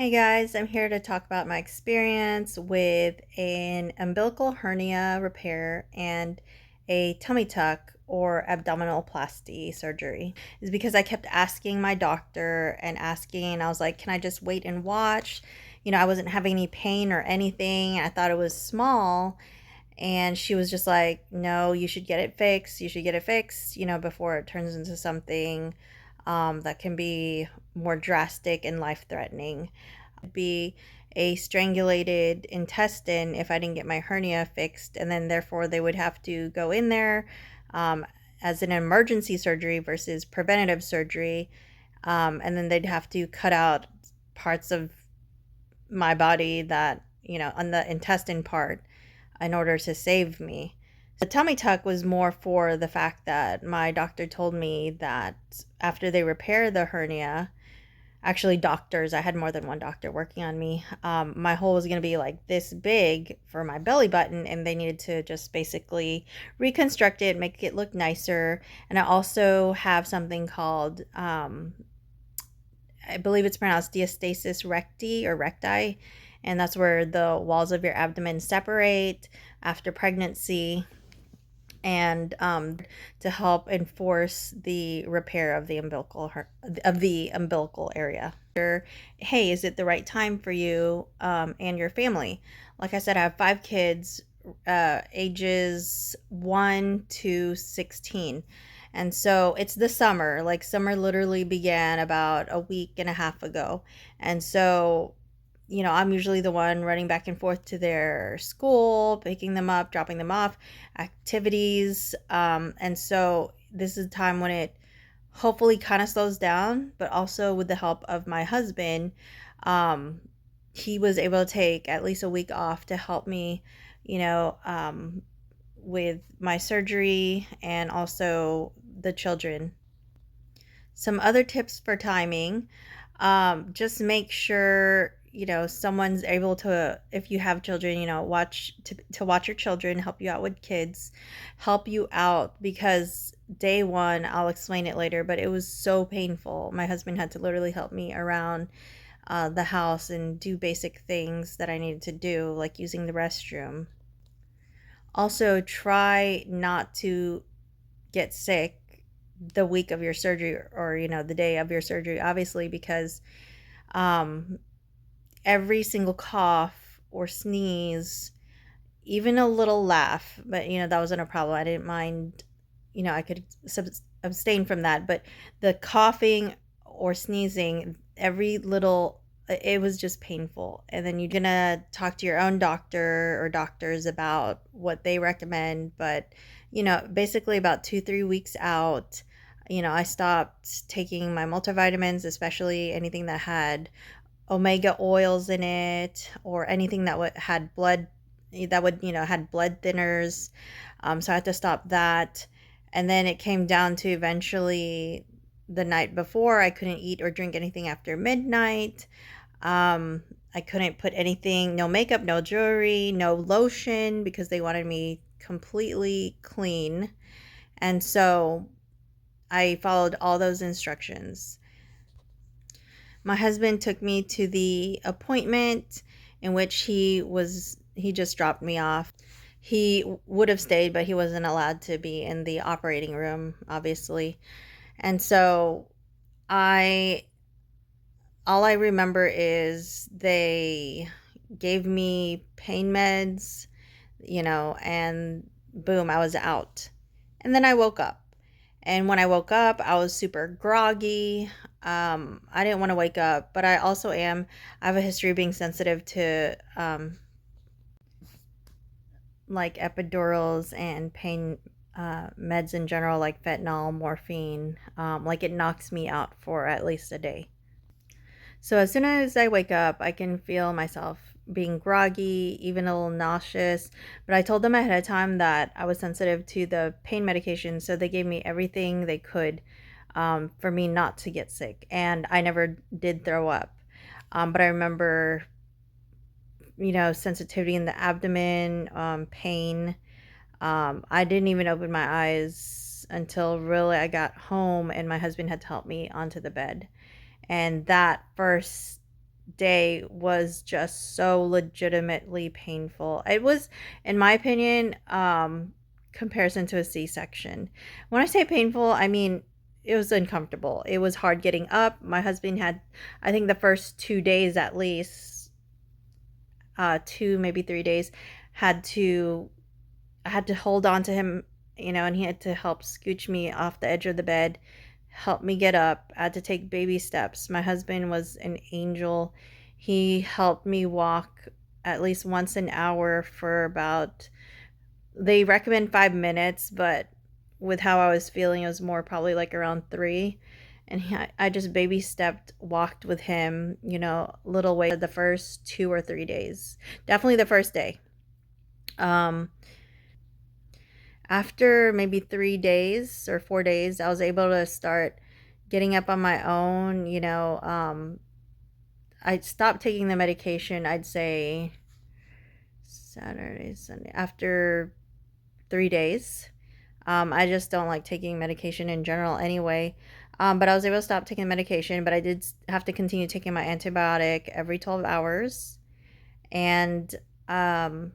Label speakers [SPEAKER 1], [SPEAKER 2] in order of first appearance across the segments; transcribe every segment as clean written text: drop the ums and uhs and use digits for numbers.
[SPEAKER 1] Hey guys, I'm here to talk about my experience with an umbilical hernia repair and a tummy tuck or abdominal plasty surgery. Is because I kept asking my doctor and asking, I was like, can I just wait and watch? I wasn't having any pain or anything. I thought it was small. And she was just like, no, you should get it fixed. You should get it fixed, before it turns into something that can be more drastic and life threatening. Be a strangulated intestine if I didn't get my hernia fixed, and then therefore they would have to go in there um, as an emergency surgery versus preventative surgery, and then they'd have to cut out parts of my body that on the intestine part in order to save me. The tummy tuck was more for the fact that my doctor told me that after they repair the hernia, actually doctors, I had more than one doctor working on me, my hole was going to be like this big for my belly button, and they needed to just basically reconstruct it, make it look nicer. And I also have something called I believe it's pronounced Diastasis Recti or Recti, and that's where the walls of your abdomen separate after pregnancy, and to help enforce the repair of the umbilical area. Hey, is it the right time for you and your family? Like I said, I have 5 kids, ages 1 to 16. And so it's the summer. Like, summer literally began about a week and a half ago. And so I'm usually the one running back and forth to their school, picking them up, dropping them off, activities. And so this is a time when it hopefully kind of slows down, but also with the help of my husband, um, he was able to take at least a week off to help me, you know, um, with my surgery and also the children. Some other tips for timing: just make sure someone's able to, if you have children, watch to watch your children, help you out with kids, help you out, because day one, I'll explain it later, but it was so painful. My husband had to literally help me around the house and do basic things that I needed to do, like using the restroom. Also, try not to get sick the week of your surgery, or the day of your surgery, obviously, because um every single cough or sneeze, even a little laugh, but that wasn't a problem. I didn't mind, I could abstain from that, but the coughing or sneezing, every little, it was just painful. And then you're gonna talk to your own doctor or doctors about what they recommend. But basically about 2-3 weeks out, I stopped taking my multivitamins, especially anything that had omega oils in it, or anything that had blood, that would had blood thinners. So I had to stop that. And then it came down to eventually the night before, I couldn't eat or drink anything after midnight. I couldn't put anything, no makeup, no jewelry, no lotion, because they wanted me completely clean. And so I followed all those instructions. My husband took me to the appointment, in which he just dropped me off. He would have stayed, but he wasn't allowed to be in the operating room, obviously. And so I all I remember is they gave me pain meds, and boom, I was out. And then I woke up. And when I woke up, I was super groggy. I didn't want to wake up, but I have a history of being sensitive to like epidurals and pain meds in general, like fentanyl, morphine. Like, it knocks me out for at least a day. So as soon as I wake up, I can feel myself being groggy, even a little nauseous. But I told them ahead of time that I was sensitive to the pain medication, so they gave me everything they could for me not to get sick. And I never did throw up. But I remember, sensitivity in the abdomen, pain. I didn't even open my eyes until really I got home and my husband had to help me onto the bed. And that first day was just so legitimately painful. It was, in my opinion, comparison to a C-section. When I say painful, I mean it was uncomfortable. It was hard getting up. My husband had, I think the first 2 days at least, 2 maybe 3 days, had to I had to hold on to him, and he had to help scooch me off the edge of the bed, help me get up. I had to take baby steps. My husband was an angel. He helped me walk at least once an hour for about, they recommend 5 minutes, but with how I was feeling, it was more probably like around three. And I just baby stepped, walked with him, little way the first 2 or 3 days. Definitely the first day. Um, After maybe 3 days or 4 days, I was able to start getting up on my own. I stopped taking the medication, I'd say Saturday, Sunday, after 3 days. I just don't like taking medication in general anyway. But I was able to stop taking medication, but I did have to continue taking my antibiotic every 12 hours. And um,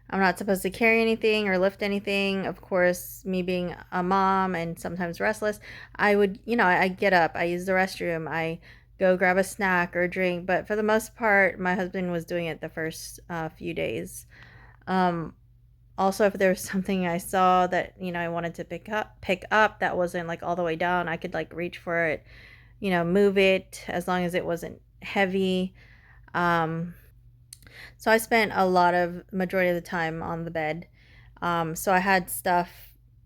[SPEAKER 1] I'm not supposed to carry anything or lift anything. Of course, me being a mom and sometimes restless, I would, I get up, I use the restroom, I go grab a snack or drink. But for the most part, my husband was doing it the first few days. Um, Also, if there was something I saw that, I wanted to pick up that wasn't like all the way down, I could like reach for it, move it as long as it wasn't heavy. Um, so I spent a lot of majority of the time on the bed. So I had stuff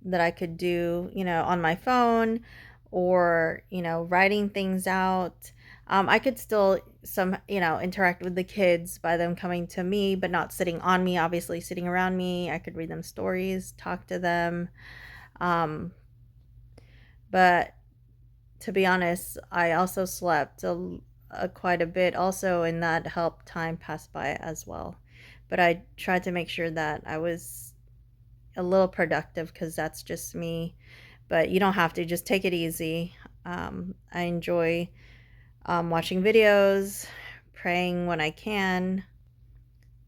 [SPEAKER 1] that I could do, on my phone, or, writing things out. I could still interact with the kids by them coming to me, but not sitting on me, obviously sitting around me. I could read them stories, talk to them. Um, but to be honest, I also slept quite a bit also, and that helped time pass by as well. But I tried to make sure that I was a little productive, because that's just me. But you don't have to, just take it easy. I enjoy watching videos, praying when I can,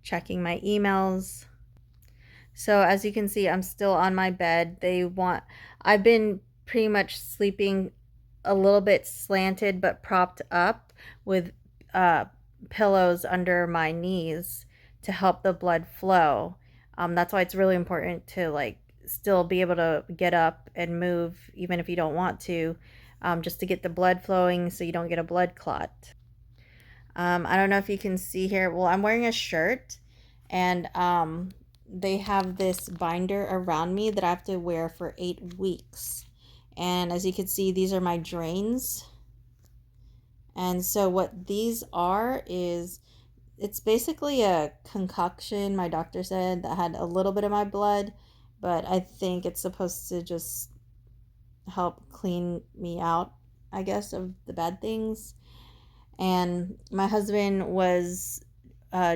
[SPEAKER 1] checking my emails. So as you can see, I'm still on my bed. I've been pretty much sleeping a little bit slanted but propped up with uh, pillows under my knees to help the blood flow. That's why it's really important to like still be able to get up and move even if you don't want to, just to get the blood flowing so you don't get a blood clot. I don't know if you can see here. Well, I'm wearing a shirt, and they have this binder around me that I have to wear for 8 weeks. And as you can see, these are my drains. And so what these are is, it's basically a concoction, my doctor said, that had a little bit of my blood, but I think it's supposed to just help clean me out, I guess, of the bad things. And my husband was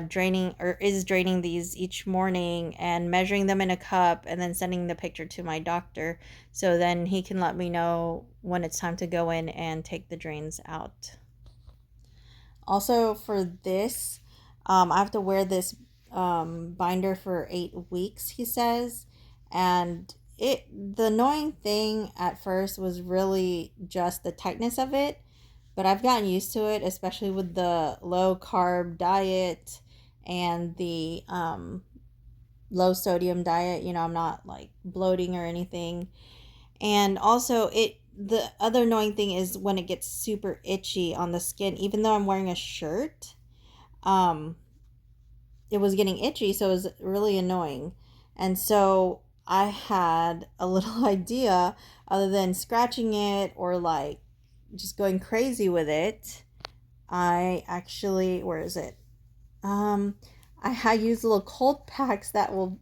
[SPEAKER 1] draining, or is draining, these each morning and measuring them in a cup and then sending the picture to my doctor, so then he can let me know when it's time to go in and take the drains out. Also, for this, I have to wear this binder for 8 weeks, he says. And the annoying thing at first was really just the tightness of it, but I've gotten used to it, especially with the low carb diet and the low sodium diet. I'm not like bloating or anything. And also, the other annoying thing is when it gets super itchy on the skin, even though I'm wearing a shirt. Um, it was getting itchy, so it was really annoying. And so I had a little idea, other than scratching it or like just going crazy with it. I actually, where is it? Um, I use little cold packs that will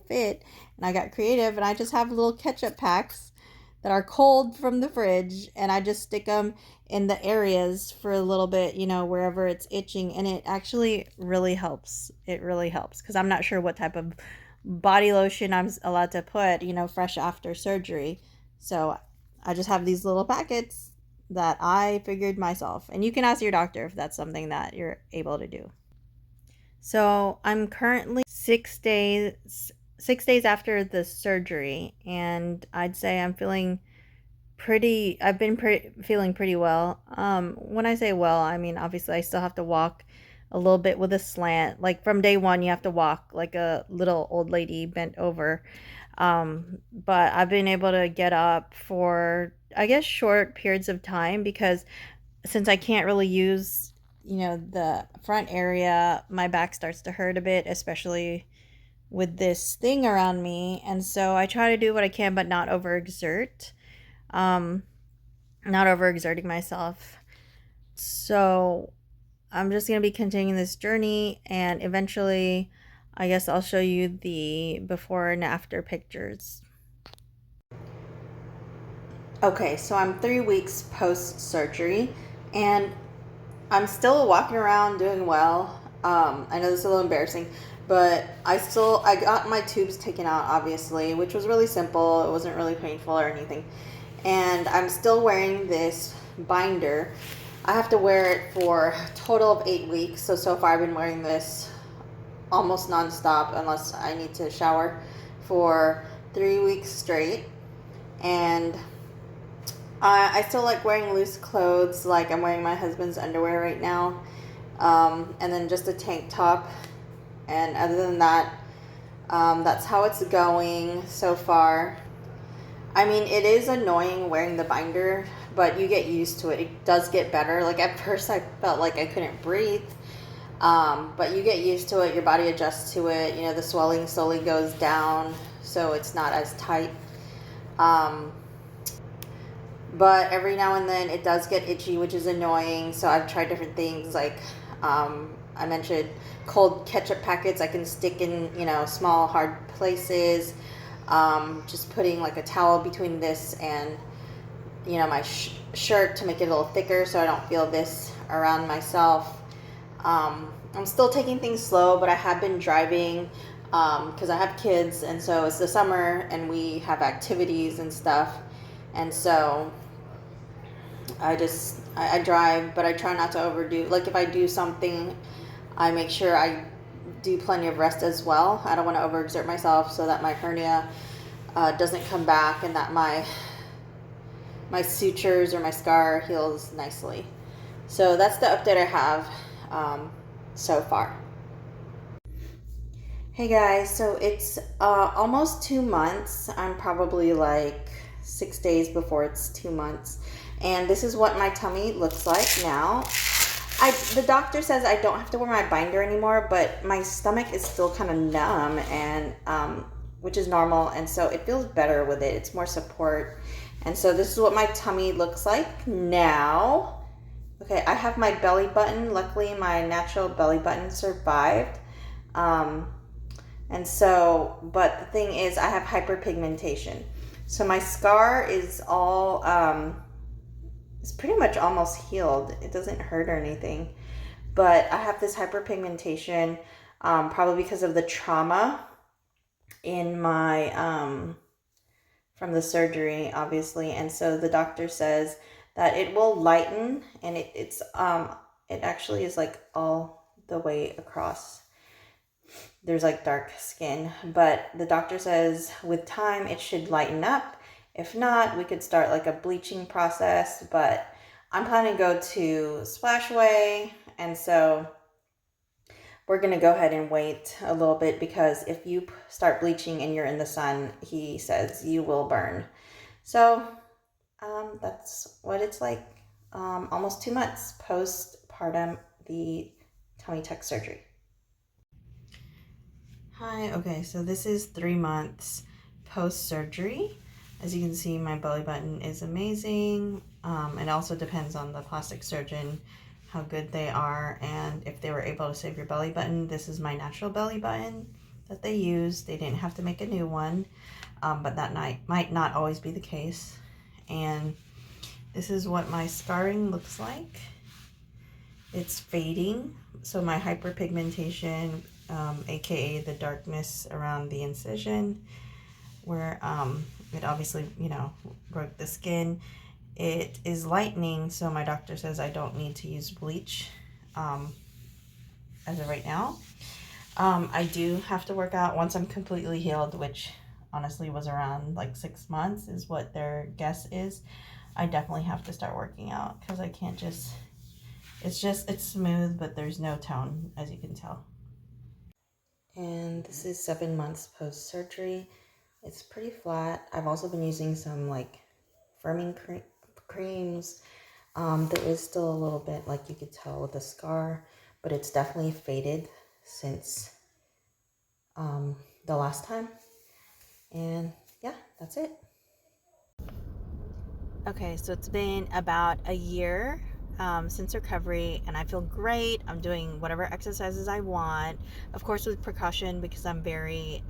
[SPEAKER 1] fit, and I got creative, and I just have little ketchup packs that are cold from the fridge, and I just stick them in the areas for a little bit, wherever it's itching, and it actually really helps. It really helps, because I'm not sure what type of body lotion I'm allowed to put, fresh after surgery. So I just have these little packets that I figured myself. And you can ask your doctor if that's something that you're able to do. So I'm currently 6 days after the surgery, and I'd say I'm feeling I've been feeling pretty well. When I say well, I mean obviously I still have to walk a little bit with a slant. Like from day one, you have to walk like a little old lady bent over. But I've been able to get up for, I guess, short periods of time, because since I can't really use, the front area, my back starts to hurt a bit, especially with this thing around me. And so I try to do what I can, but not overexert. Um, not overexerting myself. So I'm just going to be continuing this journey, and eventually I guess I'll show you the before and after pictures. Okay, so I'm 3 weeks post surgery, and I'm still walking around doing well. I know this is a little embarrassing, but I got my tubes taken out, obviously, which was really simple. It wasn't really painful or anything. And I'm still wearing this binder. I have to wear it for a total of 8 weeks. So far I've been wearing this almost nonstop unless I need to shower for 3 weeks straight. And I still like wearing loose clothes, like I'm wearing my husband's underwear right now, and then just a tank top. And other than that, that's how it's going so far. I mean, it is annoying wearing the binder, but you get used to it. It does get better. Like at first I felt like I couldn't breathe, but you get used to it. Your body adjusts to it. The swelling slowly goes down, so it's not as tight. But every now and then it does get itchy, which is annoying. So I've tried different things, like I mentioned cold ketchup packets I can stick in, small hard places. Just putting like a towel between this and, my shirt to make it a little thicker so I don't feel this around myself. I'm still taking things slow, but I have been driving because I have kids, and so it's the summer and we have activities and stuff. And so I drive, but I try not to overdo. Like if I do something, I make sure I do plenty of rest as well. I don't want to overexert myself so that my hernia doesn't come back, and that my sutures or my scar heals nicely. So that's the update I have so far. Hey guys, so it's almost 2 months. I'm probably like 6 days before it's 2 months. And this is what my tummy looks like now. The doctor says I don't have to wear my binder anymore, but my stomach is still kind of numb, and which is normal, and so it feels better with it. It's more support. And so this is what my tummy looks like now. Okay, I have my belly button. Luckily, my natural belly button survived. And so, but the thing is, I have hyperpigmentation. So my scar is all, it's pretty much almost healed. It doesn't hurt or anything. But I have this hyperpigmentation, probably because of the trauma in my, from the surgery, obviously. And so the doctor says that it will lighten, and it actually is like all the way across. There's like dark skin, but the doctor says with time it should lighten up. If not, we could start like a bleaching process, but I'm planning to go to Splashway, and so we're going to go ahead and wait a little bit, because if you start bleaching and you're in the sun, he says you will burn. So that's what it's like, almost 2 months postpartum, the tummy tuck surgery. Hi, okay, so this is 3 months post-surgery. As you can see, my belly button is amazing. It also depends on the plastic surgeon, how good they are, and if they were able to save your belly button. This is my natural belly button that they used. They didn't have to make a new one, but that might not always be the case. And this is what my scarring looks like. It's fading, so my hyperpigmentation, aka the darkness around the incision, where it obviously, broke the skin, It is lightening, so my doctor says I don't need to use bleach as of right now. I do have to work out once I'm completely healed, which honestly was around like 6 months is what their guess is. I definitely have to start working out because I can't just, it's smooth, but there's no tone, as you can tell. And this is 7 months post-surgery. It's pretty flat. I've also been using some like firming creams. There is still a little bit, like you could tell with the scar, but it's definitely faded since the last time. And yeah, that's it. Okay, so it's been about a year since recovery, and I feel great. I'm doing whatever exercises I want, of course with precaution, because I'm very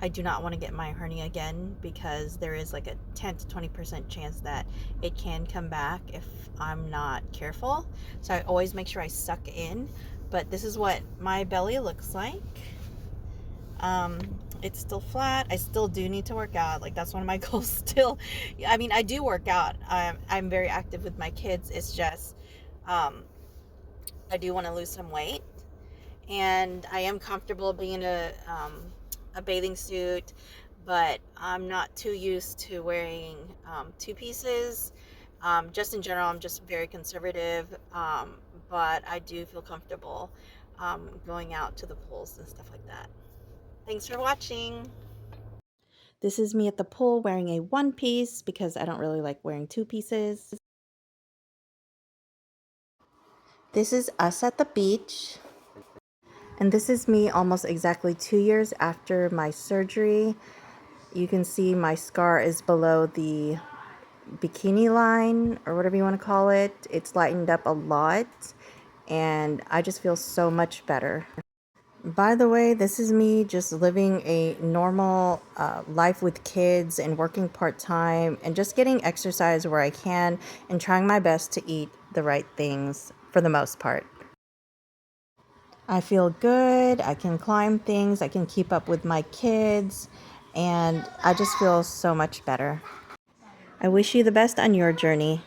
[SPEAKER 1] I do not want to get my hernia again, because there is like a 10 to 20% chance that it can come back if I'm not careful. So I always make sure I suck in. But this is what my belly looks like. It's still flat. I still do need to work out. Like, that's one of my goals still. I mean, I do work out. I'm very active with my kids. It's just I do want to lose some weight, and I am comfortable being in a bathing suit, but I'm not too used to wearing two pieces. Just in general, I'm just very conservative, but I do feel comfortable going out to the pools and stuff like that. Thanks for watching. This is me at the pool wearing a one piece because I don't really like wearing two pieces. This is us at the beach. And this is me almost exactly 2 years after my surgery. You can see my scar is below the bikini line, or whatever you want to call it. It's lightened up a lot, and I just feel so much better. By the way, this is me just living a normal life with kids and working part-time and just getting exercise where I can and trying my best to eat the right things for the most part. I feel good, I can climb things, I can keep up with my kids, and I just feel so much better. I wish you the best on your journey.